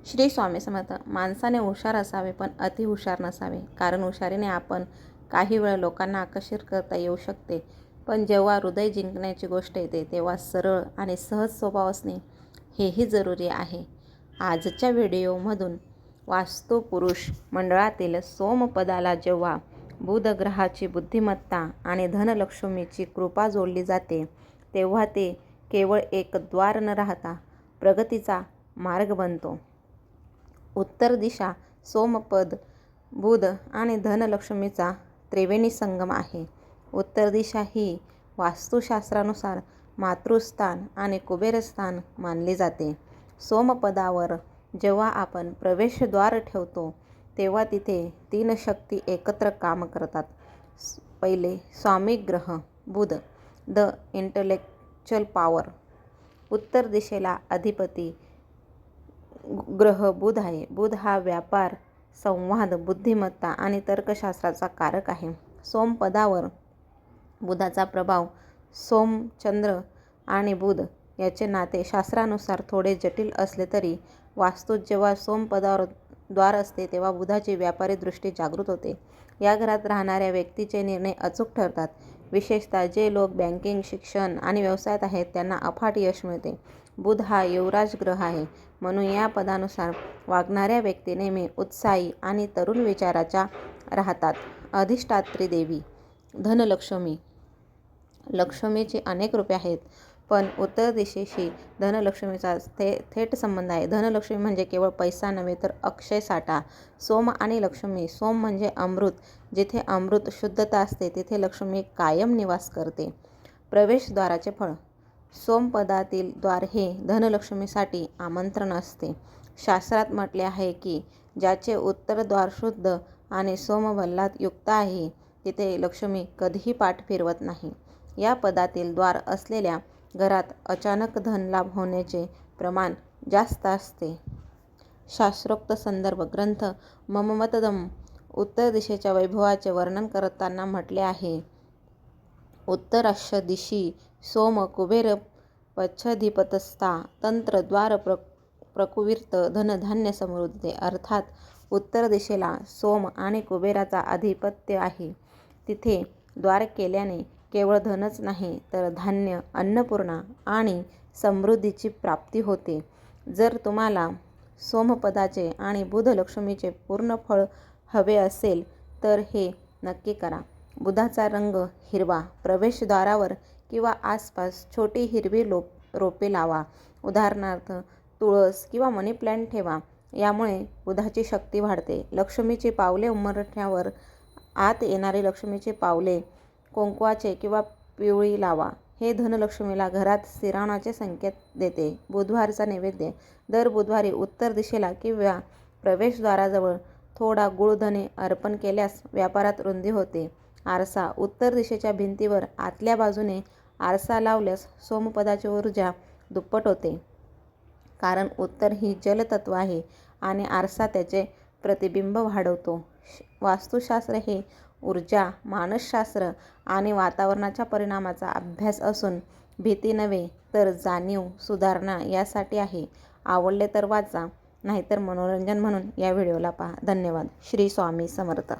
श्री स्वामी समर्थ. माणसाने हुशार असावे पण अति हुशार नसावे. कारण हुशारीने आपण काही वेळा लोकांना आकर्षित करता येऊ शकते, पण जेव्हा हृदय जिंकण्याची गोष्ट येते तेव्हा सरळ आणि सहज स्वभाव असणे हेही जरुरी आहे. आजच्या व्हिडिओमधून वास्तुपुरुष मंडळातील सोमपदाला जेव्हा बुध ग्रहाची बुद्धिमत्ता आणि धनलक्ष्मीची कृपा जोडली जाते तेव्हा ते केवळ एक द्वार न राहता प्रगतीचा मार्ग बनतो. उत्तर दिशा सोमपद, बुध आणि धनलक्ष्मीचा त्रिवेणी संगम आहे. उत्तर दिशा ही वास्तुशास्त्रानुसार मातृस्थान आणि कुबेरस्थान मानली जाते. सोमपदावर जेव्हा आपण प्रवेशद्वार ठेवतो तेव्हा तिथे 3 शक्ती एकत्र काम करतात. पहिले स्वामी ग्रह बुध, द इंटलेक्च्युअल पॉवर. उत्तर दिशेला अधिपती ग्रह बुध आहे. बुध हा व्यापार, संवाद, बुद्धिमत्ता आणि तर्कशास्त्राचा कारक आहे. सोमपदावर बुधाचा प्रभाव. सोम, चंद्र आणि बुध याचे नाते शास्त्रानुसार थोडे जटिल असले तरी वास्तूत जेव्हा सोमपदावर द्वार असते तेव्हा बुधाची व्यापारी दृष्टी जागृत होते. या घरात राहणाऱ्या व्यक्तीचे निर्णय अचूक ठरतात. विशेषतः जे लोक बँकिंग, शिक्षण आणि व्यवसायात आहेत त्यांना अफाट यश मिळते. बुध हा युवराज ग्रह आहे, म्हणून या पदानुसार वागणाऱ्या व्यक्ती नेहमी उत्साही आणि तरुण विचाराच्या राहतात. अधिष्ठात्री देवी धनलक्ष्मी. लक्ष्मीची अनेक रूपे आहेत, पण उत्तर दिशेशी धनलक्ष्मीचा थेट संबंध आहे. धनलक्ष्मी म्हणजे केवळ पैसा नव्हे तर अक्षय साठा. सोम आणि लक्ष्मी. सोम म्हणजे अमृत. जिथे अमृत, शुद्धता असते तिथे लक्ष्मी कायम निवास करते. प्रवेशद्वाराचे फळ. सोमपदातील द्वार हे धनलक्ष्मीसाठी आमंत्रण असते. शास्त्रात म्हटले आहे की ज्याचे उत्तर द्वार शुद्ध आणि सोमबलात युक्त आहे तिथे लक्ष्मी कधीही पाठ फिरवत नाही. या पदातील द्वार असलेल्या घरात अचानक धनलाभ होण्याचे प्रमाण जास्त असते. शास्त्रोक्त संदर्भ ग्रंथ मम्मतदम. उत्तर दिशेच्या वैभवाचे वर्णन करताना म्हटले आहे, उत्तराश्य दिशी सोम कुबेर पच्छधिपतस्था तंत्र द्वार प्रकुविर्त धनधान्य समृद्धी. अर्थात उत्तर दिशेला सोम आणि कुबेराचा आधिपत्य आहे. तिथे द्वार केल्याने केवळ धनच नाही तर धान्य, अन्नपूर्णा आणि समृद्धीची प्राप्ती होते. जर तुम्हाला सोमपदाचे आणि बुध लक्ष्मीचे पूर्ण फळ हवे असेल तर हे नक्की करा. बुधाचा रंग हिरवा. प्रवेशद्वारावर किंवा आसपास छोटी हिरवी रोपे लावा. उदाहरणार्थ तुळस किंवा मनी प्लांट ठेवा. यामुळे बुधाची शक्ती वाढते. लक्ष्मीची पावले उंबरठ्यावर आत येणारी लक्ष्मीची पावले कुंकवाचे किंवा पिवळी लावा. हे धनलक्ष्मीला घरात स्थिरावण्याचे संकेत देते. बुधवारचा नैवेद्य. दर बुधवारी उत्तर दिशेला किंवा प्रवेशद्वाराजवळ थोडा गूळ धने अर्पण केल्यास व्यापारात वृद्धी होते. आरसा. उत्तर दिशेच्या भिंतीवर आतल्या बाजूने आरसा लावल्यास सोमपदाची ऊर्जा दुप्पट होते. कारण उत्तर ही जलतत्व आहे आणि आरसा त्याचे प्रतिबिंब वाढवतो. वास्तुशास्त्र हे ऊर्जा, मानसशास्त्र आणि वातावरणाच्या परिणामाचा अभ्यास असून भीती नव्हे तर जाणीव, सुधारणा यासाठी आहे. आवडले तर वाचा, नाहीतर मनोरंजन म्हणून या व्हिडिओला पहा. धन्यवाद. श्री स्वामी समर्थ.